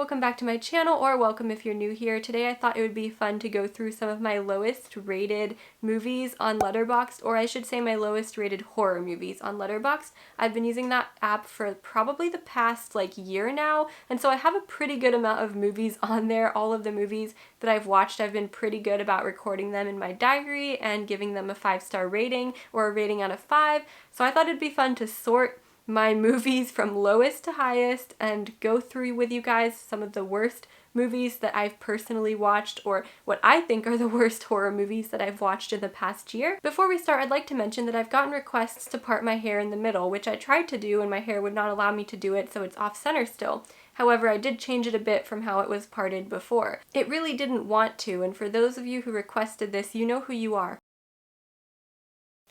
welcome back to my channel, or welcome if you're new here. Today I thought it would be fun to go through some of my lowest rated movies on Letterboxd, or I should say my lowest rated horror movies on Letterboxd. I've been using that app for probably the past year now, and so I have a pretty good amount of movies on there. All of the movies that I've watched, I've been pretty good about recording them in my diary and giving them a 5-star rating or a rating out of 5. So I thought it'd be fun to sort my movies from lowest to highest and go through with you guys some of the worst movies that I've personally watched, or what I think are the worst horror movies that I've watched in the past year. Before we start, I'd like to mention that I've gotten requests to part my hair in the middle, which I tried to do and my hair would not allow me to do it, so it's off center still. However, I did change it a bit from how it was parted before. It really didn't want to, and for those of you who requested this, you know who you are.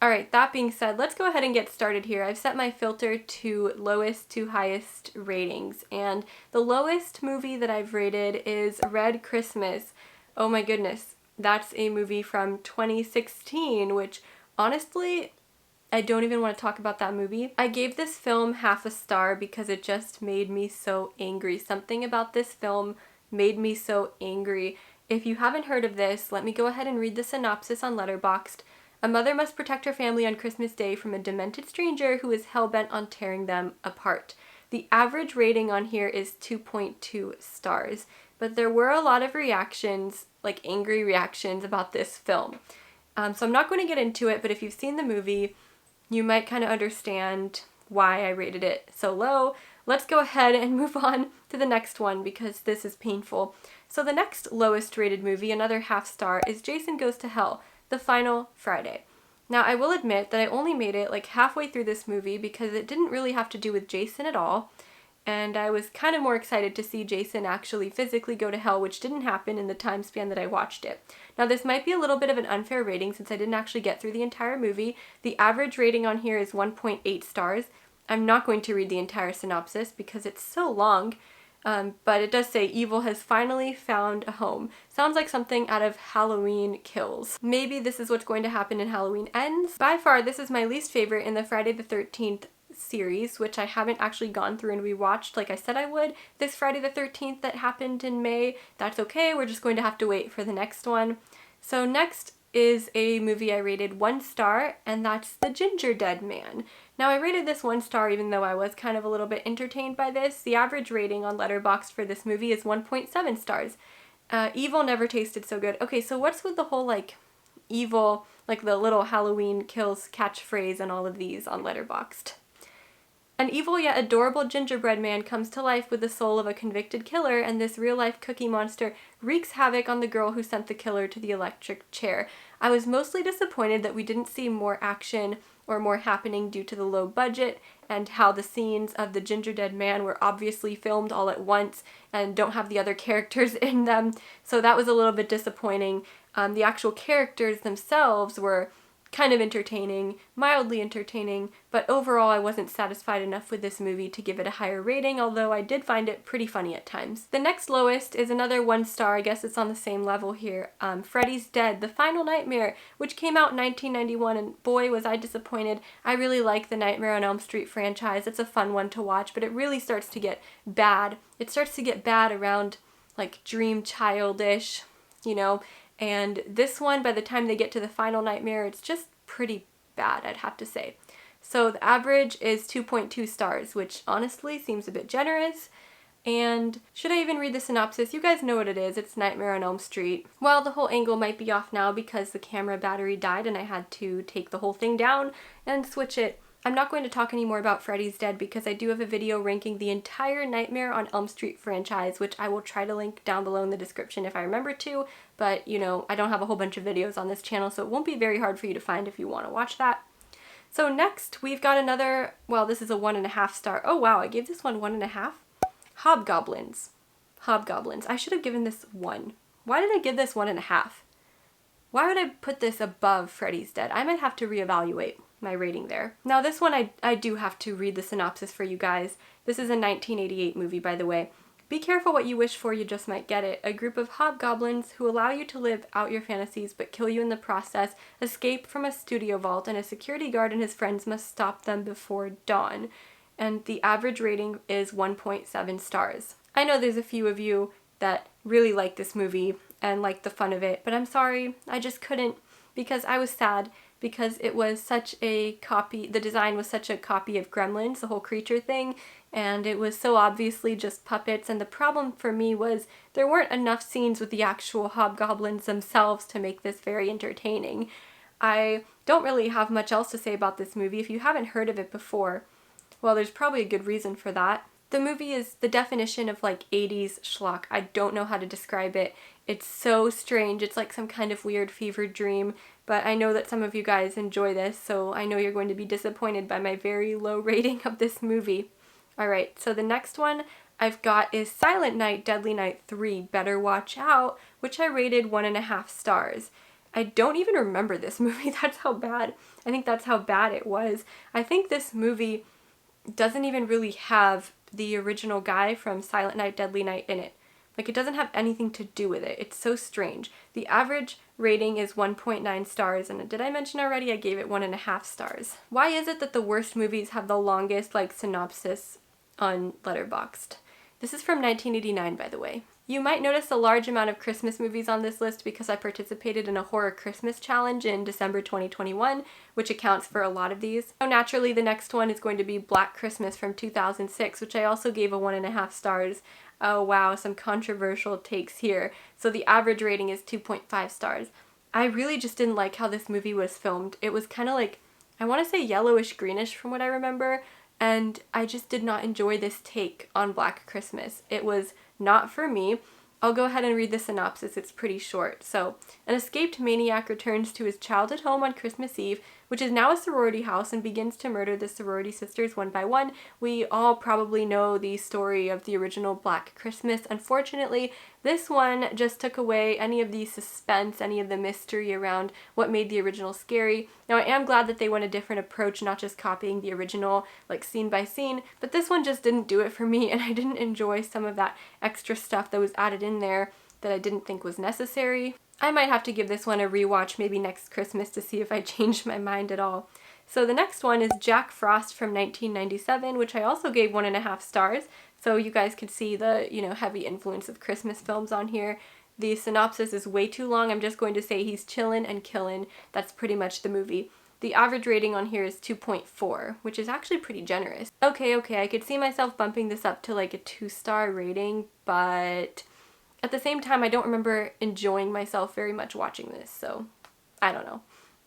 Alright, that being said, let's go ahead and get started here. I've set my filter to lowest to highest ratings, and the lowest movie that I've rated is Red Christmas. Oh my goodness, that's a movie from 2016, which honestly, I don't even want to talk about that movie. I gave this film half a star because it just made me so angry. Something about this film made me so angry. If you haven't heard of this, let me go ahead and read the synopsis on Letterboxd. A mother must protect her family on Christmas Day from a demented stranger who is hell-bent on tearing them apart. The average rating on here is 2.2 stars, but there were a lot of reactions, angry reactions about this film. So I'm not going to get into it, but if you've seen the movie, you might kind of understand why I rated it so low. Let's go ahead and move on to the next one because this is painful. So the next lowest rated movie, another half star, is Jason Goes to Hell: The Final Friday. Now, I will admit that I only made it halfway through this movie because it didn't really have to do with Jason at all, and I was kind of more excited to see Jason actually physically go to hell, which didn't happen in the time span that I watched it. Now, this might be a little bit of an unfair rating since I didn't actually get through the entire movie. The average rating on here is 1.8 stars. I'm not going to read the entire synopsis because it's so long. But it does say, evil has finally found a home. Sounds like something out of Halloween Kills. Maybe this is what's going to happen in Halloween Ends. By far, this is my least favorite in the Friday the 13th series, which I haven't actually gone through and rewatched like I said I would. This Friday the 13th that happened in May, that's okay, we're just going to have to wait for the next one. So next is a movie I rated 1 star, and that's The Ginger Dead Man. Now, I rated this 1 star even though I was kind of a little bit entertained by this. The average rating on Letterboxd for this movie is 1.7 stars. Evil never tasted so good. Okay, so what's with the whole evil, the little Halloween Kills catchphrase and all of these on Letterboxd? An evil yet adorable gingerbread man comes to life with the soul of a convicted killer, and this real-life cookie monster wreaks havoc on the girl who sent the killer to the electric chair. I was mostly disappointed that we didn't see more action or more happening due to the low budget and how the scenes of the Ginger Dead Man were obviously filmed all at once and don't have the other characters in them, so that was a little bit disappointing. The actual characters themselves were kind of entertaining, mildly entertaining, but overall I wasn't satisfied enough with this movie to give it a higher rating, although I did find it pretty funny at times. The next lowest is another 1 star, I guess it's on the same level here, Freddy's Dead: The Final Nightmare, which came out in 1991, and boy was I disappointed. I really like the Nightmare on Elm Street franchise. It's a fun one to watch, but it really starts to get bad. It starts to get bad around Dream Childish, and this one, by the time they get to the final nightmare, it's just pretty bad, I'd have to say. So the average is 2.2 stars, which honestly seems a bit generous. And should I even read the synopsis? You guys know what it is. It's Nightmare on Elm Street. Well, the whole angle might be off now because the camera battery died and I had to take the whole thing down and switch it. I'm not going to talk anymore about Freddy's Dead because I do have a video ranking the entire Nightmare on Elm Street franchise, which I will try to link down below in the description if I remember to, but I don't have a whole bunch of videos on this channel, so it won't be very hard for you to find if you want to watch that. So next, we've got another, well, this is a 1.5 star. Oh wow, I gave this one 1.5. Hobgoblins. Hobgoblins. I should have given this 1. Why did I give this 1.5? Why would I put this above Freddy's Dead? I might have to reevaluate my rating there. Now this one I do have to read the synopsis for you guys. This is a 1988 movie, by the way. Be careful what you wish for, you just might get it. A group of hobgoblins who allow you to live out your fantasies but kill you in the process escape from a studio vault, and a security guard and his friends must stop them before dawn. And the average rating is 1.7 stars. I know there's a few of you that really like this movie and like the fun of it, but I'm sorry, I just couldn't, because I was sad because it was such a copy, the design was such a copy of Gremlins, the whole creature thing, and it was so obviously just puppets, and the problem for me was there weren't enough scenes with the actual hobgoblins themselves to make this very entertaining. I don't really have much else to say about this movie. If you haven't heard of it before, well, there's probably a good reason for that. The movie is the definition of like 80s schlock. I don't know how to describe it. It's so strange. It's like some kind of weird fever dream, but I know that some of you guys enjoy this, so I know you're going to be disappointed by my very low rating of this movie. Alright, so the next one I've got is Silent Night, Deadly Night 3, Better Watch Out, which I rated 1.5 stars. I don't even remember this movie. That's how bad, I think that's how bad it was. I think this movie doesn't even really have the original guy from Silent Night, Deadly Night in it. Like, it doesn't have anything to do with it. It's so strange. The average rating is 1.9 stars, and did I mention already I gave it 1.5 stars? Why is it that the worst movies have the longest, like, synopsis on Letterboxd? This is from 1989, by the way. You might notice a large amount of Christmas movies on this list because I participated in a horror Christmas challenge in December 2021, which accounts for a lot of these. So naturally, the next one is going to be Black Christmas from 2006, which I also gave a 1.5 stars. Oh wow, some controversial takes here. So the average rating is 2.5 stars. I really just didn't like how this movie was filmed. It was kind of like, I want to say yellowish greenish from what I remember, and I just did not enjoy this take on Black Christmas. It was not for me. I'll go ahead and read the synopsis, it's pretty short. So, an escaped maniac returns to his childhood home on Christmas Eve, which is now a sorority house, and begins to murder the sorority sisters one by one. We all probably know the story of the original Black Christmas. Unfortunately, this one just took away any of the suspense, any of the mystery around what made the original scary. Now, I am glad that they went a different approach, not just copying the original, like scene by scene, but this one just didn't do it for me, and I didn't enjoy some of that extra stuff that was added in there that I didn't think was necessary. I might have to give this one a rewatch maybe next Christmas to see if I changed my mind at all. So the next one is Jack Frost from 1997, which I also gave 1.5 stars. So you guys could see the, heavy influence of Christmas films on here. The synopsis is way too long. I'm just going to say he's chillin' and killin'. That's pretty much the movie. The average rating on here is 2.4, which is actually pretty generous. Okay, I could see myself bumping this up to like a 2-star rating, but at the same time, I don't remember enjoying myself very much watching this, so I don't know.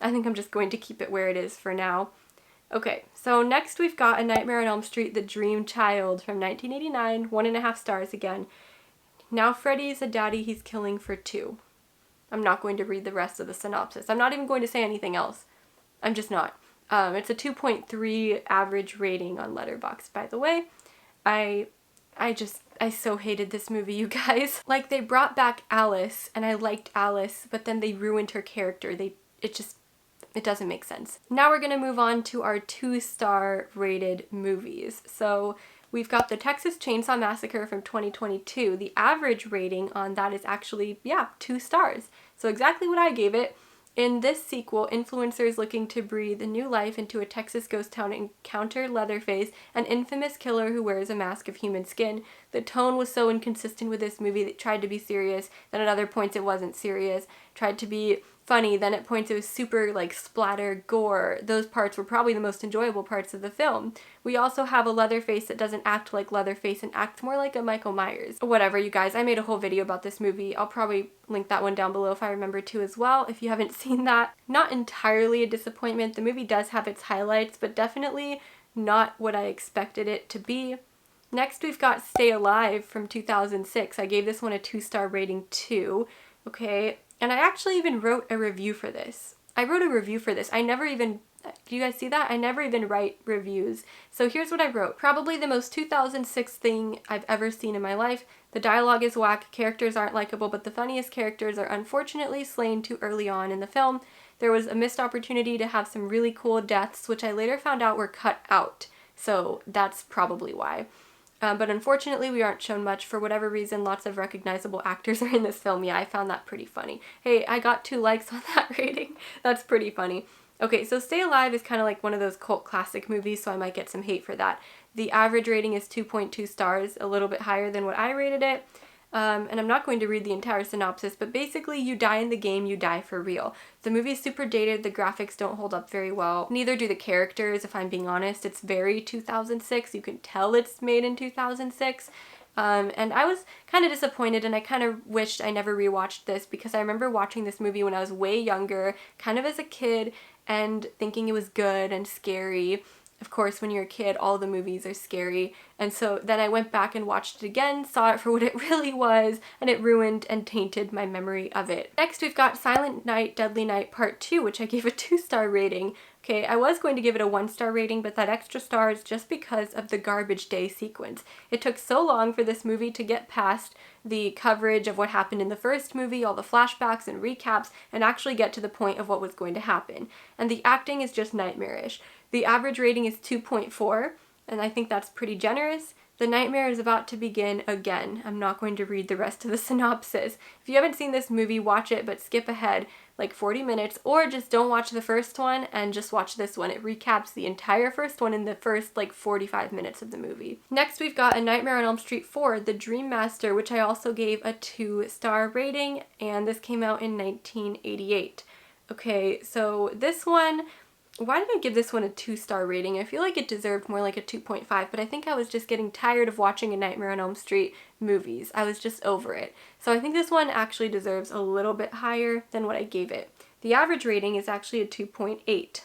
I think I'm just going to keep it where it is for now. Okay, so next we've got A Nightmare on Elm Street, The Dream Child from 1989, 1.5 stars again. Now Freddy's a daddy he's killing for 2. I'm not going to read the rest of the synopsis. I'm not even going to say anything else. I'm just not. It's a 2.3 average rating on Letterboxd, by the way. I so hated this movie, you guys. Like, they brought back Alice, and I liked Alice, but then they ruined her character. It doesn't make sense. Now we're gonna move on to our 2-star rated movies. So we've got the Texas Chainsaw Massacre from 2022. The average rating on that is actually, 2 stars. So exactly what I gave it. In this sequel, influencers looking to breathe new life into a Texas ghost town encounter Leatherface, an infamous killer who wears a mask of human skin. The tone was so inconsistent with this movie that it tried to be serious, then at other points it wasn't serious, tried to be funny, then at points it was super like splatter, gore. Those parts were probably the most enjoyable parts of the film. We also have a Leatherface that doesn't act like Leatherface and acts more like a Michael Myers. Whatever, you guys, I made a whole video about this movie. I'll probably link that one down below if I remember to as well, if you haven't seen that. Not entirely a disappointment. The movie does have its highlights, but definitely not what I expected it to be. Next we've got Stay Alive from 2006. I gave this one a 2-star rating too. Okay, and I actually even wrote a review for this. Do you guys see that? I never even write reviews. So here's what I wrote. Probably the most 2006 thing I've ever seen in my life. The dialogue is whack, characters aren't likable, but the funniest characters are unfortunately slain too early on in the film. There was a missed opportunity to have some really cool deaths, which I later found out were cut out. So that's probably why. But unfortunately, we aren't shown much. For whatever reason, lots of recognizable actors are in this film. Yeah, I found that pretty funny. Hey, I got 2 likes on that rating. That's pretty funny. Okay, so Stay Alive is kind of like one of those cult classic movies, so I might get some hate for that. The average rating is 2.2 stars, a little bit higher than what I rated it. And I'm not going to read the entire synopsis, but basically you die in the game, you die for real. The movie is super dated, the graphics don't hold up very well. Neither do the characters, if I'm being honest. It's very 2006. You can tell it's made in 2006. And I was kind of disappointed, and I kind of wished I never rewatched this, because I remember watching this movie when I was way younger, kind of as a kid, and thinking it was good and scary. Of course, when you're a kid, all the movies are scary. And so then I went back and watched it again, saw it for what it really was, and it ruined and tainted my memory of it. Next, we've got Silent Night, Deadly Night Part 2, which I gave a 2-star rating. Okay, I was going to give it a 1-star rating, but that extra star is just because of the garbage day sequence. It took so long for this movie to get past the coverage of what happened in the first movie, all the flashbacks and recaps, and actually get to the point of what was going to happen. And the acting is just nightmarish. The average rating is 2.4, and I think that's pretty generous. The nightmare is about to begin again. I'm not going to read the rest of the synopsis. If you haven't seen this movie, watch it, but skip ahead like 40 minutes, or just don't watch the first one and just watch this one. It recaps the entire first one in the first like 45 minutes of the movie. Next, we've got A Nightmare on Elm Street 4, The Dream Master, which I also gave a 2-star rating, and this came out in 1988. Okay, so this one, why did I give this one a 2-star rating? I feel like it deserved more like a 2.5, but I think I was just getting tired of watching A Nightmare on Elm Street movies. I was just over it. So I think this one actually deserves a little bit higher than what I gave it. The average rating is actually a 2.8.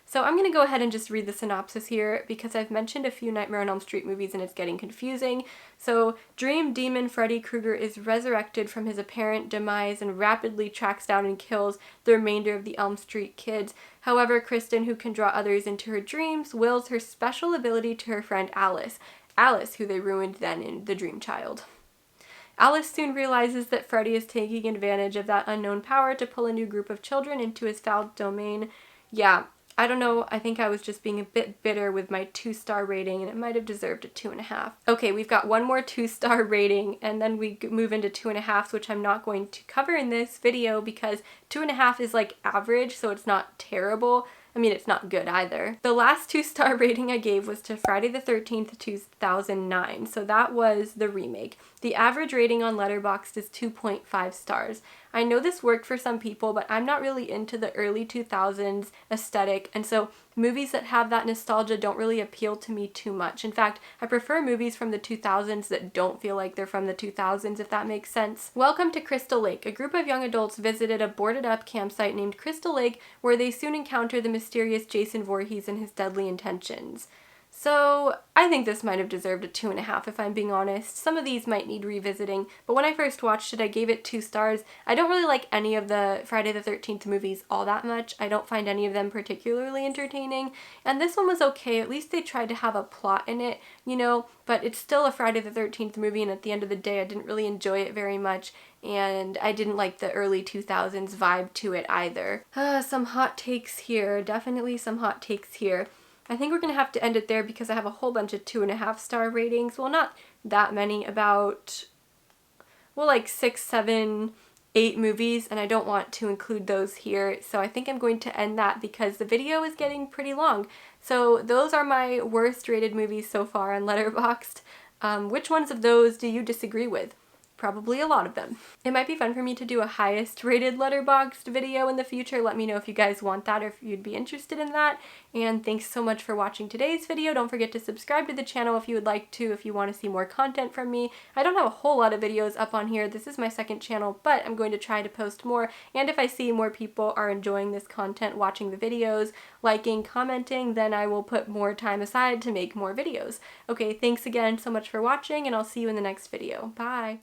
So I'm going to go ahead and just read the synopsis here, because I've mentioned a few Nightmare on Elm Street movies and it's getting confusing. So, Dream Demon Freddy Krueger is resurrected from his apparent demise and rapidly tracks down and kills the remainder of the Elm Street kids. However, Kristen, who can draw others into her dreams, wills her special ability to her friend Alice. Alice, who they ruined then in The Dream Child. Alice soon realizes that Freddy is taking advantage of that unknown power to pull a new group of children into his foul domain. Yeah, I don't know, I think I was just being a bit bitter with my 2-star rating, and it might have deserved a 2.5. Okay, we've got one more 2-star rating, and then we move into 2.5s, which I'm not going to cover in this video because 2.5 is like average, so it's not terrible. I mean, it's not good either. The last 2-star rating I gave was to Friday the 13th, 2009, so that was the remake. The average rating on Letterboxd is 2.5 stars. I know this worked for some people, but I'm not really into the early 2000s aesthetic, and so movies that have that nostalgia don't really appeal to me too much. In fact, I prefer movies from the 2000s that don't feel like they're from the 2000s, if that makes sense. Welcome to Crystal Lake. A group of young adults visited a boarded-up campsite named Crystal Lake, where they soon encounter the mysterious Jason Voorhees and his deadly intentions. So, I think this might have deserved a 2.5 if I'm being honest. Some of these might need revisiting, but when I first watched it, I gave it 2 stars. I don't really like any of the Friday the 13th movies all that much. I don't find any of them particularly entertaining, and this one was okay. At least they tried to have a plot in it, you know, but it's still a Friday the 13th movie, and at the end of the day, I didn't really enjoy it very much, and I didn't like the early 2000s vibe to it either. Some hot takes here. Definitely some hot takes here. I think we're going to have to end it there because I have a whole bunch of 2.5-star ratings. Well, not that many, about, well, like 6, 7, 8 movies, and I don't want to include those here. So I think I'm going to end that because the video is getting pretty long. So those are my worst rated movies so far on Letterboxd. Which ones of those do you disagree with? Probably a lot of them. It might be fun for me to do a highest rated Letterboxd video in the future. Let me know if you guys want that or if you'd be interested in that. And thanks so much for watching today's video. Don't forget to subscribe to the channel if you would like to, if you want to see more content from me. I don't have a whole lot of videos up on here. This is my second channel, but I'm going to try to post more. And if I see more people are enjoying this content, watching the videos, liking, commenting, then I will put more time aside to make more videos. Okay, thanks again so much for watching, and I'll see you in the next video. Bye!